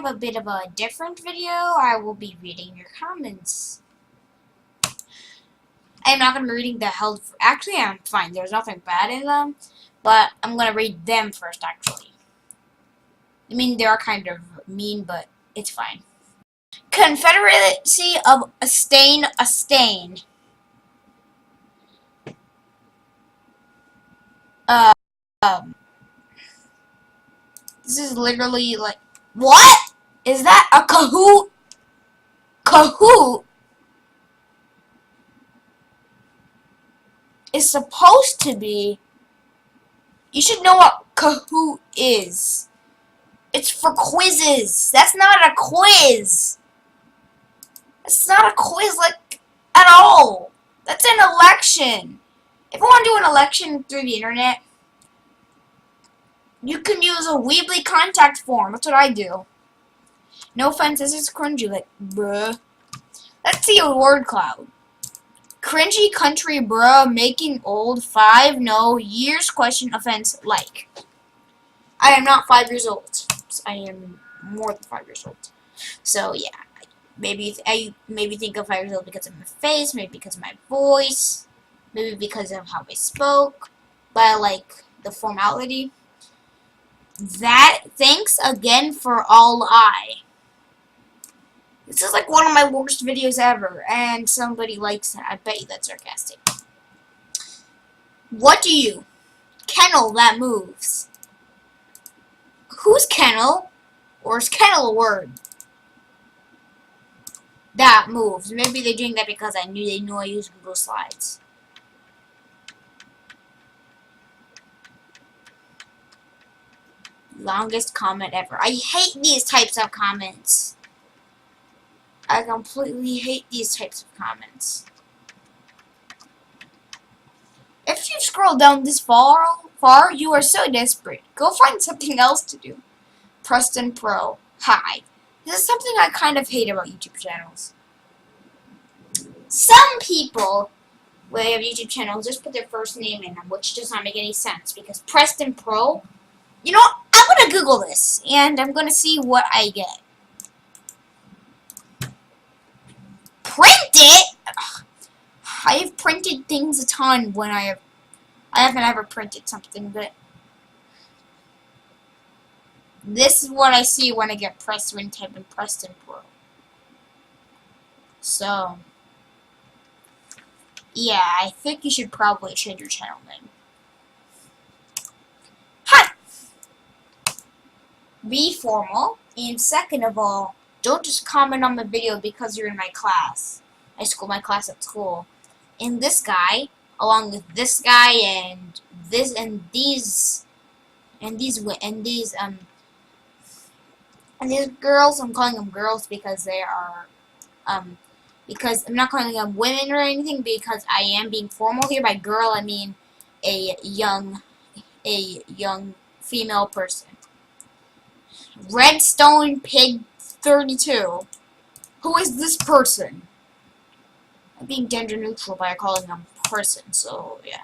have a bit of a different video. I will be reading your comments. I'm not going to be reading the held. Actually, I'm fine. There's nothing bad in them. But I'm going to read them first, actually. I mean, they are kind of mean, but it's fine. Confederacy of a stain. This is literally like, what? Is that a Kahoot? Kahoot is supposed to be. You should know what Kahoot is. It's for quizzes. That's not a quiz. It's not a quiz like at all. That's an election. If you want to do an election through the internet, you can use a Weebly contact form. That's what I do. No offense, this is cringy, like, bruh. Let's see a word cloud. Cringy country, bruh, making old, 5, no, years, question, offense, like. I am not 5 years old. I am more than 5 years old. So, yeah. Maybe I think of 5 years old because of my face, maybe because of my voice, maybe because of how I spoke, but I like the formality. That, thanks again for all I. This is like one of my worst videos ever, and somebody likes it. I bet you that's sarcastic. What do you? Kennel that moves. Who's kennel? Or is kennel a word? That moves. Maybe they're doing that because they knew I use Google Slides. Longest comment ever. I hate these types of comments. I completely hate these types of comments. If you scroll down this far, you are so desperate. Go find something else to do. Preston Pro. Hi. This is something I kind of hate about YouTube channels. Some people, when they have YouTube channels, just put their first name in them, which does not make any sense, because Preston Pro, you know, I'm going to Google this, and I'm going to see what I get. Print it? Ugh. I have printed things a ton when I haven't ever printed something, but this is what I see when I get Preston type in Preston Pro. So, yeah, I think you should probably change your channel name. Hi! Be formal, and second of all, don't just comment on the video because you're in my class. My class at school. And this guy, along with this guy and this and these girls, I'm calling them girls because they are because I'm not calling them women or anything, because I am being formal here. By girl, I mean a young female person. Redstone Pig 32. Who is this person? I'm being gender neutral by calling them person, so yeah.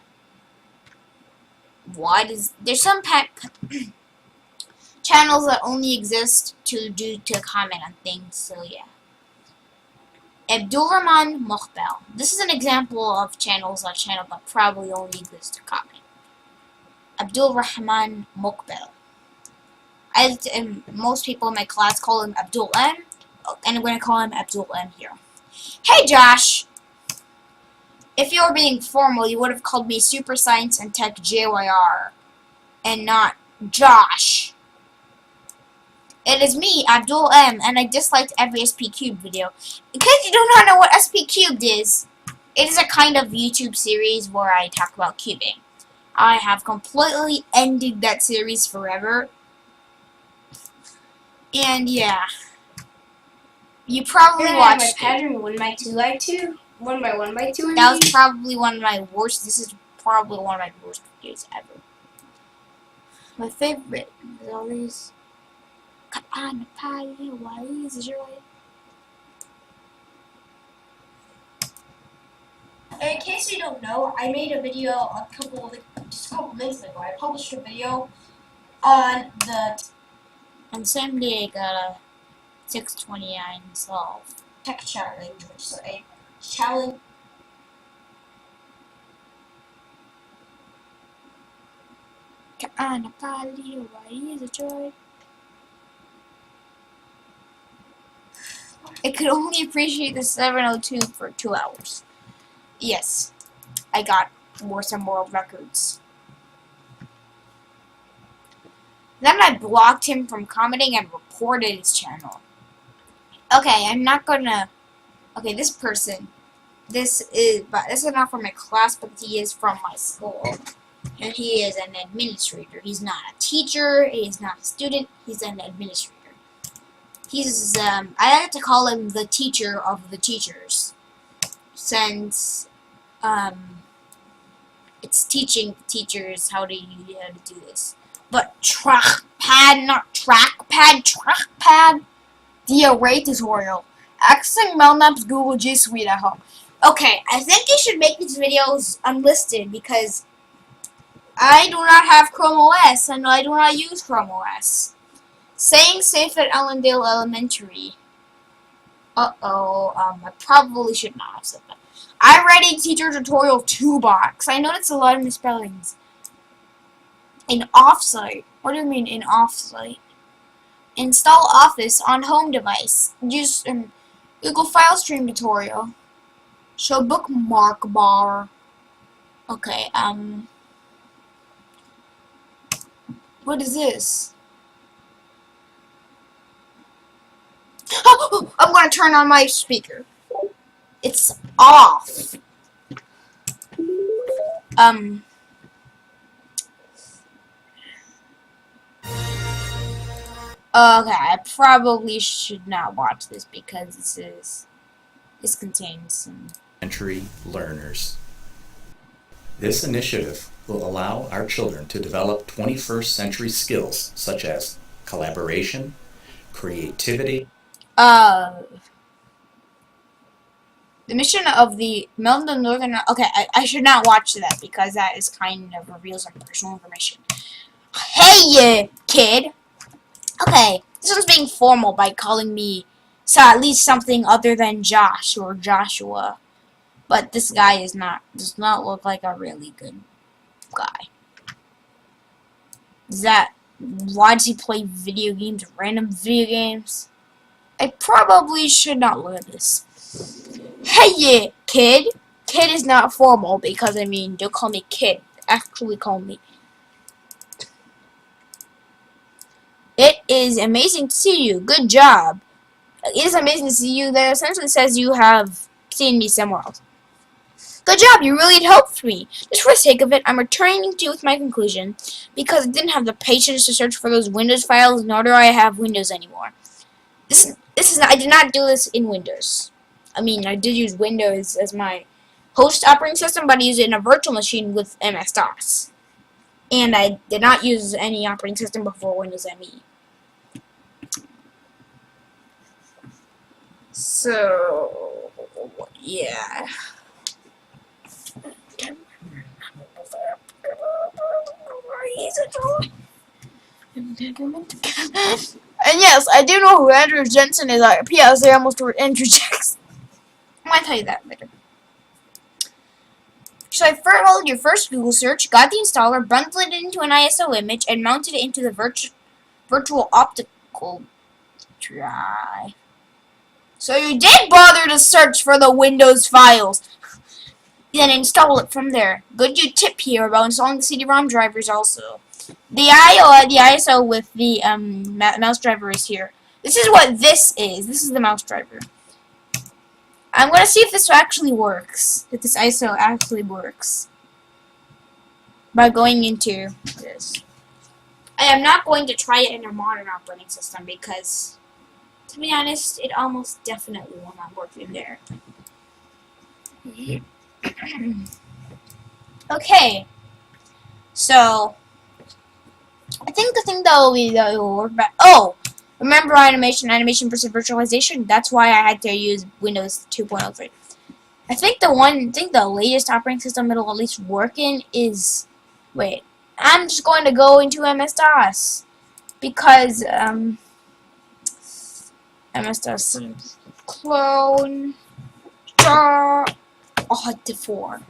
There's some channels that only exist to comment on things, so yeah. Abdulrahman Mokhbel. This is an example of channels that probably only exist to comment. Abdulrahman Mokhbel. And most people in my class call him Abdul M, and I'm going to call him Abdul M here. Hey Josh! If you were being formal, you would have called me Super Science and Tech JYR, and not Josh. It is me, Abdul M, and I disliked every SP Cubed video. In case you do not know what SP Cubed is, it is a kind of YouTube series where I talk about cubing. I have completely ended that series forever. And yeah. You probably watched my pattern 1 by 2 by 2. 1 by 1 by 2. That was probably one of my worst. This is probably one of my worst videos ever. My favorite is always cut on the pie. Why is your way? In case you don't know, I made a video just a couple minutes ago. I published a video on the. And same day I got 629 solve. Tech chat language. So a challenge. Kaana pali, why is a joy? I could only appreciate the 702 for 2 hours. Yes, I got some world records. Then I blocked him from commenting and reported his channel. Okay, I'm not gonna. Okay, this person. This is not from my class, but he is from my school. And he is an administrator. He's not a teacher, he's not a student, he's an administrator. He's, I like to call him the teacher of the teachers. Since, it's teaching teachers how to do this. But trackpad, not trackpad, trackpad. The array tutorial. Accessing Melnap's Google G Suite at home. Okay, I think you should make these videos unlisted because I do not have Chrome OS and I do not use Chrome OS. Saying safe at Ellendale Elementary. I probably should not have said that. iWriting Teacher Tutorial 2 box. I noticed a lot of misspellings. In offsite. What do you mean in offsite? Install Office on home device. Use Google File Stream tutorial. Show bookmark bar. Okay, what is this? Oh, I'm gonna turn on my speaker. It's off. Okay, I probably should not watch this because this contains some elementary learners. This initiative will allow our children to develop 21st century skills such as collaboration, creativity. The mission of the Melton Northern. Okay, I should not watch that because that is kind of reveals some personal information. Hey, kid. Okay, this one's being formal by calling me at least something other than Josh or Joshua. But this guy does not look like a really good guy. Why does he play video games, random video games? I probably should not look at this. Hey, kid. Kid is not formal because, I mean, don't call me kid. Actually call me. It is amazing to see you. Good job. It is amazing to see you. That essentially says you have seen me somewhere else. Good job. You really helped me. Just for the sake of it, I'm returning to you with my conclusion because I didn't have the patience to search for those Windows files, nor do I have Windows anymore. I did not do this in Windows. I mean, I did use Windows as my host operating system, but I used it in a virtual machine with MS-DOS. And I did not use any operating system before Windows ME. So, yeah. And yes, I do know who Andrew Jensen is. P.S. I almost wrote Andrew Jackson. I might tell you that later. So I followed your first Google search, got the installer, bundled it into an ISO image, and mounted it into the virtual optical drive. So you did bother to search for the Windows files. Then install it from there. Good tip here about installing the CD-ROM drivers also. The ISO with the mouse driver is here. This is what this is. This is the mouse driver. I'm going to see if this actually works. If this ISO actually works. By going into this. I am not going to try it in a modern operating system because, to be honest, it almost definitely will not work in there. Okay. So, I think the thing that will work better. Oh! Remember animation versus virtualization? That's why I had to use Windows 2.03. I think the latest operating system it'll at least work in is, wait, I'm just going to go into MS-DOS because, I'm I must have some clone. Draw. OHT4.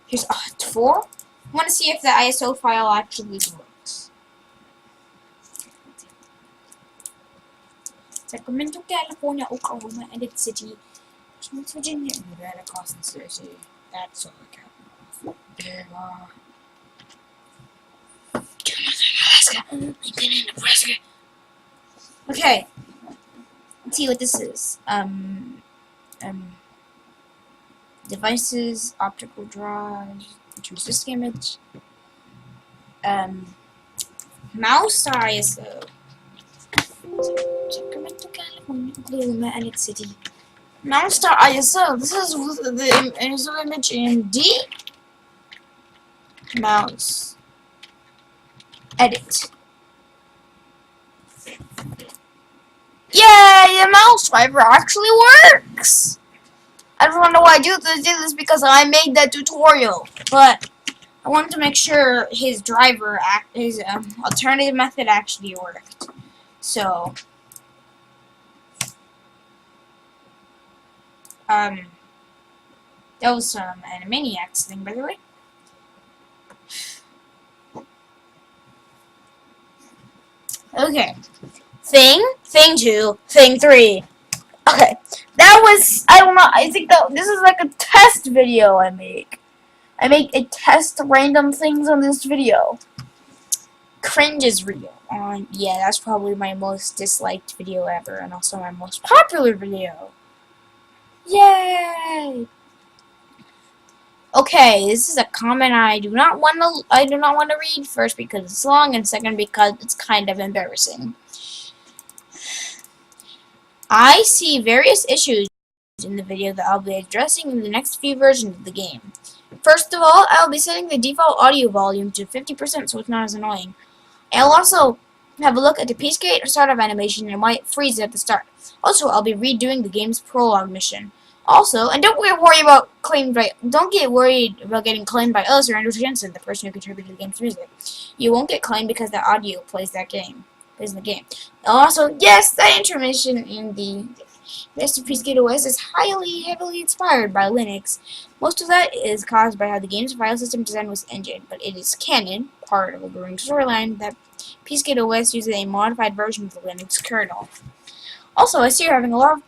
Here's OHT4. I want to see if the ISO file actually works. Sacramento, California, Oklahoma, and its city. West Virginia, Nevada, Carson City. That's all I got. Alaska, Lincoln, Nebraska. Okay. Let's see what this is. Devices, optical drive, choose disk image. Mouse ISO. Sacramento, California, Oklahoma, and its city. Mouse ISO. This is the ISO image in D. Mouse. Edit. Yay! The mouse driver actually works! I don't know why I do this because I made that tutorial, but I wanted to make sure his driver, his alternative method actually worked. So, that was some Animaniacs thing, by the way. Okay. Thing 2, thing 3. Okay. That was, I don't know, I think that this is like a test video I make. I make a test random things on this video. Cringe is real. Yeah, that's probably my most disliked video ever, and also my most popular video. Yay! Okay, this is a comment I do not want to read, first because it's long, and second because it's kind of embarrassing. I see various issues in the video that I'll be addressing in the next few versions of the game. First of all, I'll be setting the default audio volume to 50% so it's not as annoying. I'll also have a look at the Peacegate startup animation and why it freezes at the start. Also, I'll be redoing the game's prologue mission. Also, and don't get worried about getting claimed by us or Andrew Jensen, the person who contributed to the game's music. You won't get claimed because the audio plays in the game. Also, yes, that intermission in the rest of Peacegate OS is heavily inspired by Linux. Most of that is caused by how the game's file system design was engined, but it is canon, part of a growing storyline, that Peacegate OS uses a modified version of the Linux kernel. Also, I see you're having a lot of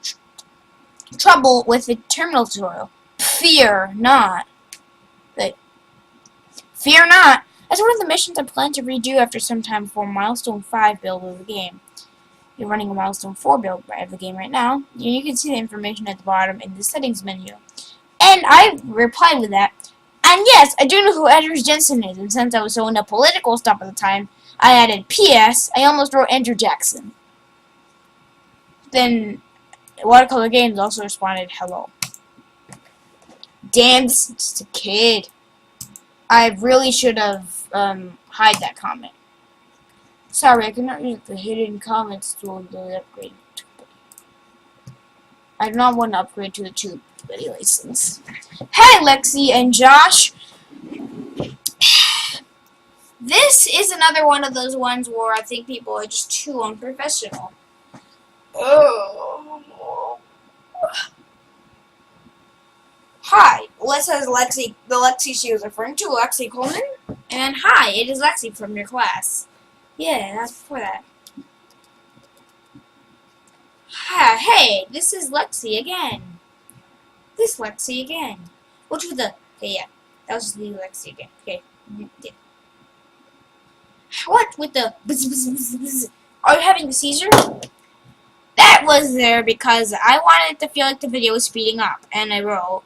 trouble with the terminal tutorial. Fear not. Fear not. As one of the missions I plan to redo after some time for Milestone 5 build of the game. You're running a Milestone 4 build of the game right now. You can see the information at the bottom in the settings menu. And I replied with that. And yes, I do know who Andrew Jensen is, and since I was so into political stuff at the time, I added P.S. I almost wrote Andrew Jackson. Then Watercolor Games also responded, hello. Damn, this is just a kid. I really should have hide that comment. Sorry, I cannot use the hidden comments tool to upgrade. I do not want to upgrade to the TubeBuddy license. Hey, Lexi and Josh. This is another one of those ones where I think people are just too unprofessional. Oh. Hi, what says Lexi? The Lexi she was referring to, Lexi Coleman. And hi, it is Lexi from your class. Yeah, that's before that. Hi, hey, this is Lexi again. This Lexi again. Which was the... Okay, yeah. That was the Lexi again. Okay. Yeah. What with the... Are you having a seizure? That was there because I wanted to feel like the video was speeding up. And I wrote...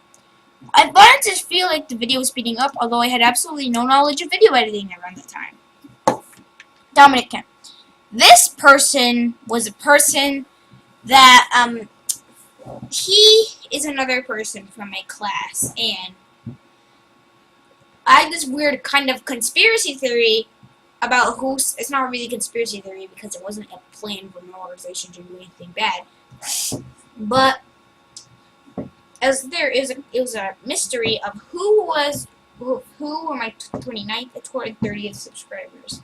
I wanted to feel like the video was speeding up, although I had absolutely no knowledge of video editing around the time. Dominic Kemp. This person was a person that, he is another person from my class, and I had this weird kind of conspiracy theory about it's not really a conspiracy theory because it wasn't a plan for an organization to do anything bad, but as it was a mystery of who were my 29th and 30th subscribers.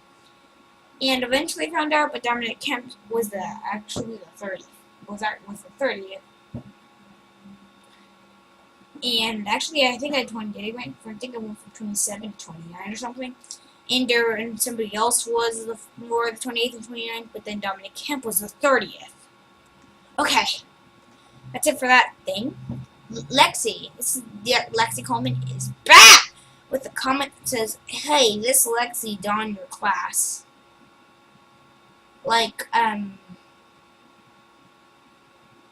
And eventually found out, but Dominic Kemp was actually the 30th. was the 30th. And actually, I think I had 20. I think I went from 27 to 29 or something. And somebody else was the 28th and 29th, but then Dominic Kemp was the 30th. Okay, that's it for that thing. Lexi, Lexi Coleman is back with a comment that says, "Hey, this Lexi donned your class." Like,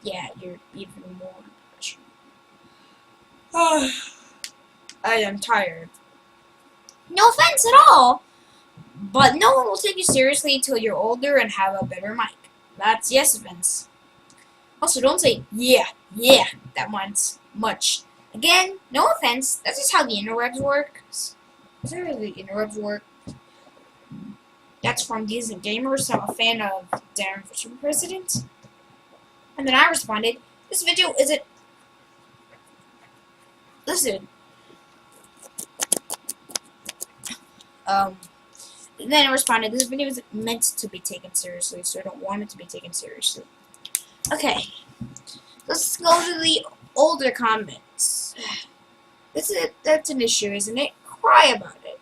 yeah, you're even more professional. I am tired. No offense at all, but no one will take you seriously until you're older and have a better mic. That's yes, Vince. Also, don't say yeah, that one's much. Again, no offense, that's just how the interwebs work. That's how the interwebs work. That's from Decent Gamers. I'm a fan of Darren for Super President. And then I responded, this video isn't... Listen. And then I responded, this video isn't meant to be taken seriously, so I don't want it to be taken seriously. Okay. Let's go to the older comments. That's an issue, isn't it? Cry about it.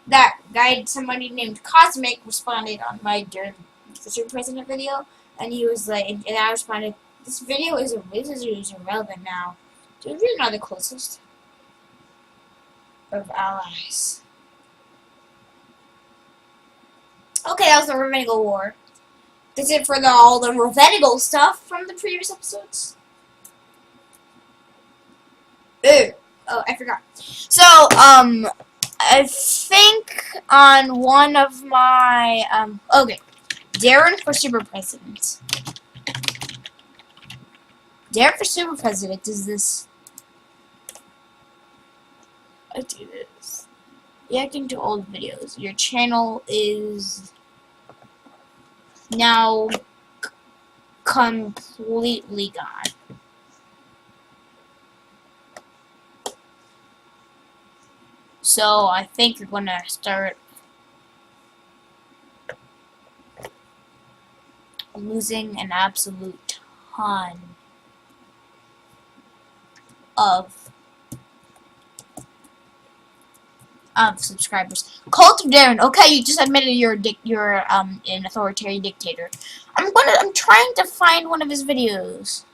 That guy, somebody named Cosmic, responded on my During the Super President video, and he was like, and I responded, this video is irrelevant now. Dude, we're not the closest of allies. Okay, that was the Ravenigal War. That's it for all the Ravenigal stuff from the previous episodes. Ew. Oh, I forgot. So, I think on one of my, okay. Darren for Super President. Darren for Super President is this. I do this. Reacting to old videos. Your channel is now completely gone. So I think you're gonna start losing an absolute ton of subscribers. Cult of Darren. Okay, you just admitted you're an authoritarian dictator. I'm trying to find one of his videos.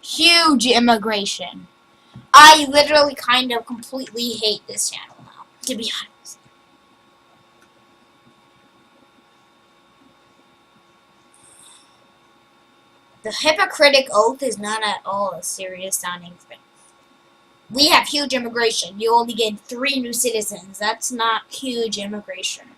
Huge immigration. I literally kind of completely hate this channel now, to be honest. The Hippocratic Oath is not at all a serious sounding thing. We have huge immigration. You only get 3 new citizens. That's not huge immigration.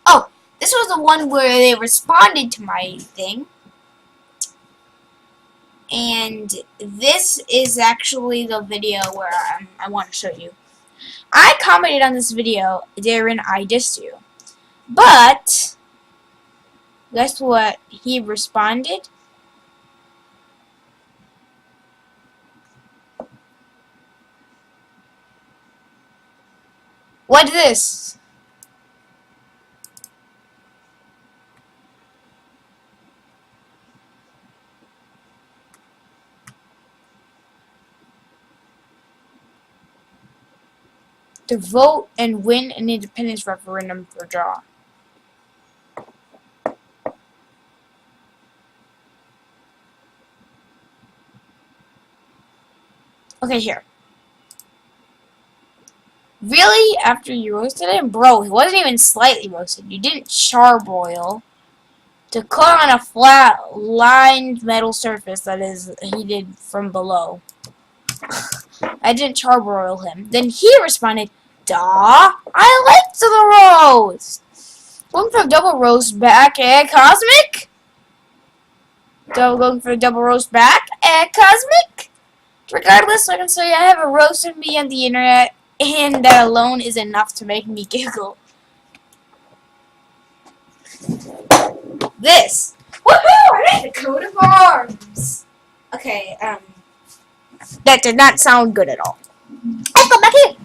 Oh, this was the one where they responded to my thing. And this is actually the video where I want to show you. I commented on this video, Darren, I dissed you. But, guess what? He responded. What's this? To vote and win an independence referendum for draw. Okay, here. Really? After you roasted him? Bro, he wasn't even slightly roasted. You didn't charbroil. To cook on a flat, lined metal surface that is heated from below. I didn't charbroil him. Then he responded, "Duh, I liked the roast." Going for a double roast back, Cosmic? Going for a double roast back, Cosmic? Regardless, I can say I have a roast of me on the internet, and that alone is enough to make me giggle. This. Woohoo! I made the coat of arms! Okay, that did not sound good at all. Let's go back in.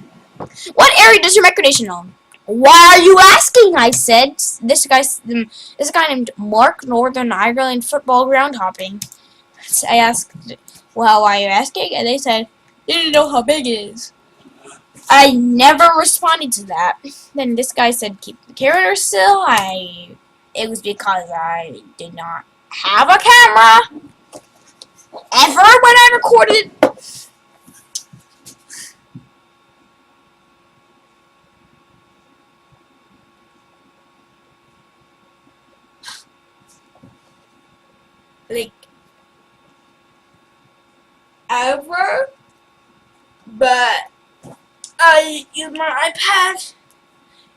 What area does your micronation own? Why are you asking? I said. This guy named Mark, Northern Ireland football ground hopping. I asked, well, why are you asking? And they said, they didn't know how big it is. I never responded to that. Then this guy said, keep the camera still. It was because I did not have a camera ever when I recorded. Like, ever, but I use my iPad,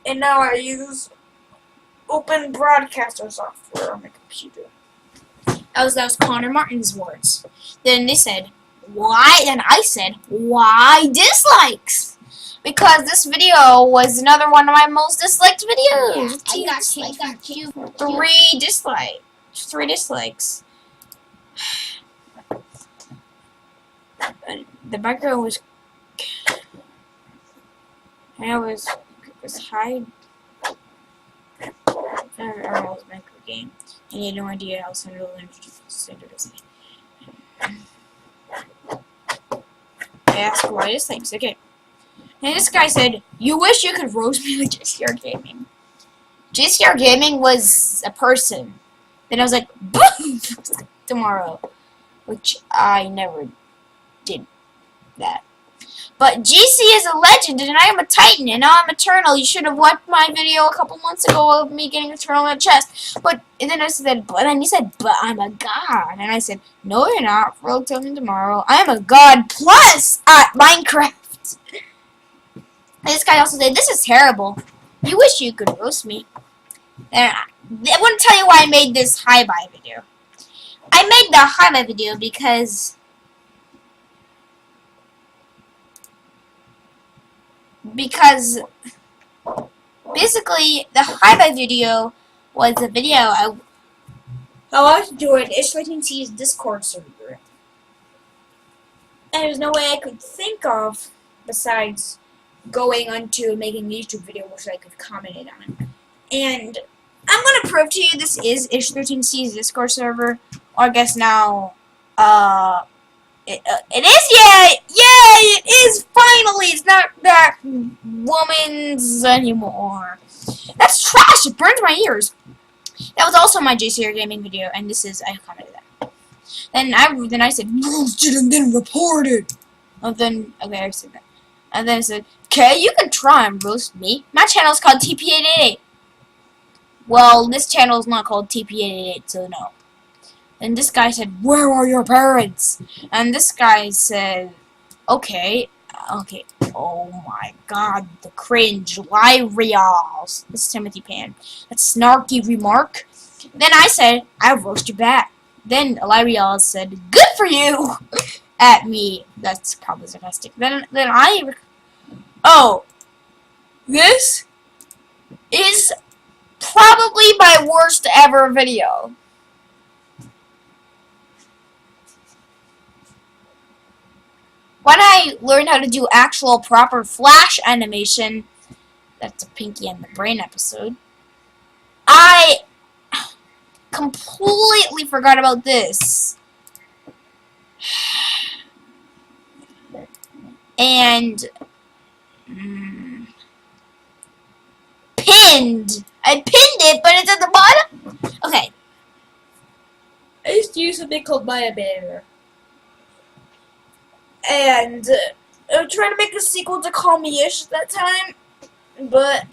and now I use Open Broadcaster software on my computer. That was Connor Martin's words. Then they said, why? And I said, why dislikes? Because this video was another one of my most disliked videos. Yeah, I got you. 3 dislikes. 3 dislikes. The background was high. I was back the game, and you had no idea how standard is. I asked why this thing's okay. And this guy said, "You wish you could roast me like JCR Gaming." JCR Gaming was a person. Then I was like, boom, tomorrow, which I never did that. But GC is a legend, and I am a titan, and now I'm eternal. You should have watched my video a couple months ago of me getting eternal in my chest. And then I said, but then he said, but I'm a god. And I said, no, you're not. Rogue tell me tomorrow. I am a god plus at Minecraft. And this guy also said, this is terrible. You wish you could roast me. And I want to tell you why I made this hi-bye video. I made the hi-bye video because basically the hi-bye video was a video I wanted to do an Ish13C's Discord server. And there's no way I could think of besides going onto and making a YouTube video which I could comment it on. And I'm going to prove to you this is Ish13C's Discord server. Or I guess now, it is, yay! Yay! It is finally! It's not that woman's anymore. That's trash! It burns my ears. That was also my JCR Gaming video, and this is, I commented that. Then I said, roasted and then reported. And then, okay, I said that. And then I said, okay, you can try and roast me. My channel's called TP888. Well, this channel is not called TP888, so no. And this guy said, where are your parents? And this guy said, okay. Oh my god, the cringe. Lyrials. This is Timothy Pan. That snarky remark. Then I said, I'll roast you back. Then Lyrials said, good for you! At me. That's probably sarcastic. Oh. This is probably my worst ever video. When I learned how to do actual proper flash animation, that's a Pinky and the Brain episode, I completely forgot about this. And pinned. I pinned it, but it's at the bottom. Okay. I used to use something called Maya Bear. And I was trying to make a sequel to Call Me Ish at that time, but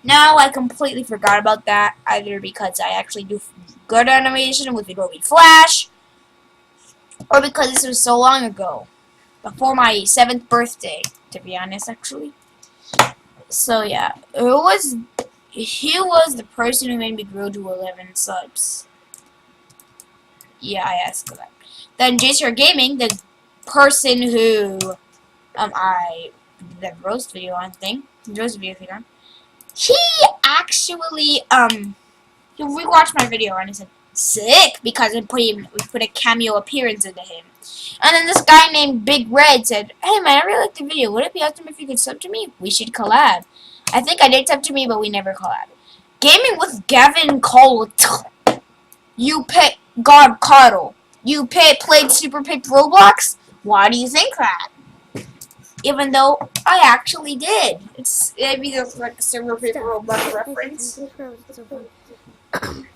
now I completely forgot about that, either because I actually do good animation with Adobe Flash, or because this was so long ago, before my 7th birthday, to be honest, actually. So yeah, it was He was the person who made me grow to 11 subs. Yeah, I asked that. Then JCR Gaming, the person who I did that roast video on thing, roast video thing on, he actually he rewatched my video and he said sick because we put a cameo appearance into him. And then this guy named Big Red said, "Hey man, I really liked the video. Would it be awesome if you could sub to me? We should collab." I think I did sub to me, but we never collabed. Gaming with Gavin Colt. You pay God Coddle. You played Super Picked Roblox? Why do you think that? Even though I actually did. It's maybe there's like a Super Picked Roblox reference.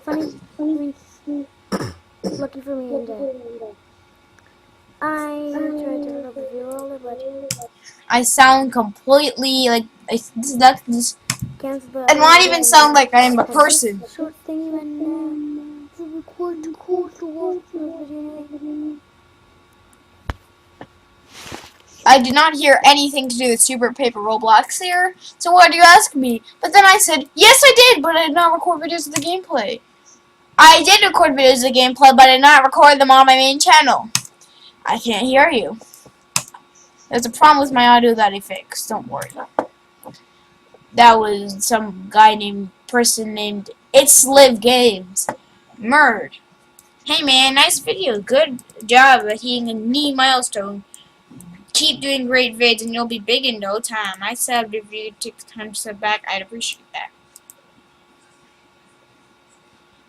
Funny, looking for me in there. I tried to look at you all, but I sound completely like this. cancel the. And not even sound like I am a person. Short thing and to record to cool to watch the video. I did not hear anything to do with Super Paper Roblox here, so why do you ask me? But then I said, yes I did, but I did not record videos of the gameplay. I did record videos of the gameplay, but I did not record them on my main channel. I can't hear you. There's a problem with my audio that I fixed, don't worry. That was some person named It's Live Games. Murd. Hey man, nice video. Good job at hitting a knee milestone. Keep doing great vids and you'll be big in no time. I subbed. If you could take the time to sub back, I'd appreciate that.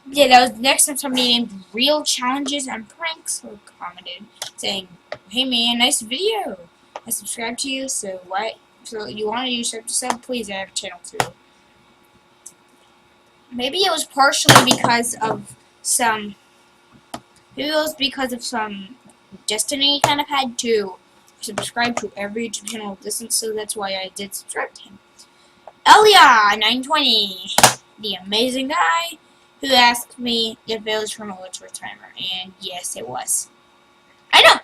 Yeah, that was next time somebody named Real Challenges and Pranks who commented saying, "Hey man, nice video. I subscribed to you, so you want to use sub, please, I have a channel too." Maybe it was partially because of some destiny kind of had to subscribe to every YouTube channel distance, so that's why I did subscribe to him. Elia920, the amazing guy who asked me if it was from a Witchworth timer, and yes, it was. I know!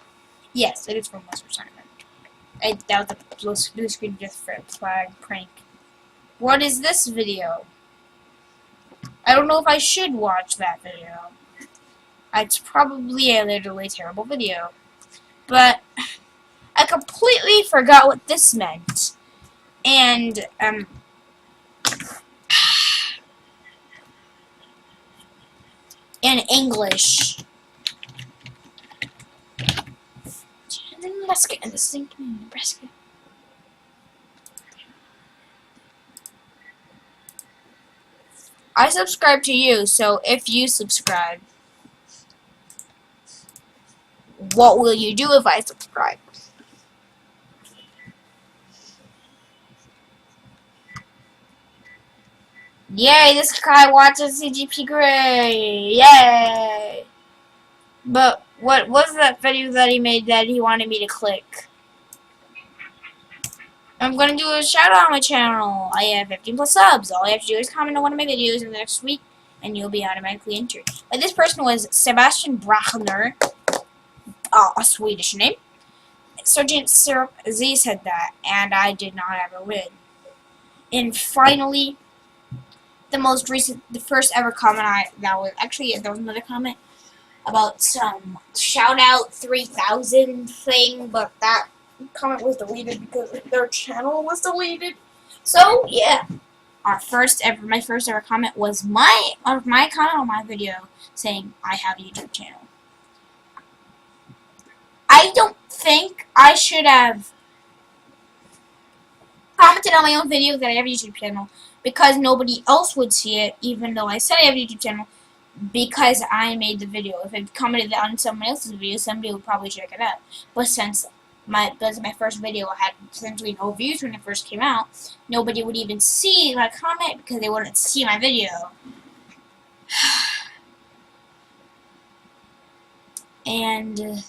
Yes, it is from Witchworth timer. That was a blue screen just for a flag prank. What is this video? I don't know if I should watch that video. It's probably a literally terrible video. But I completely forgot what this meant. And, in English. Let's get in the sink in Nebraska. I subscribe to you, so if you subscribe, what will you do if I subscribe? Yay, this guy watches CGP Gray! Yay! But what was that video that he made that he wanted me to click? I'm gonna do a shout out on my channel. I have 15 plus subs. All you have to do is comment on one of my videos in the next week, and you'll be automatically entered. But this person was Sebastian Brachner, a Swedish name. Sergeant Syrup Z said that, and I did not ever win. And finally, the first ever comment there was another comment about some shout out 3000 thing, but that comment was deleted because their channel was deleted. So yeah, my first ever comment was my comment on my video saying I have a YouTube channel. I don't think I should have commented on my own video that I have a YouTube channel because nobody else would see it, even though I said I have a YouTube channel, because I made the video. If I commented on someone else's video, somebody would probably check it out. But since my first video had essentially no views when it first came out, nobody would even see my comment because they wouldn't see my video. And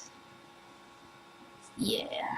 yeah.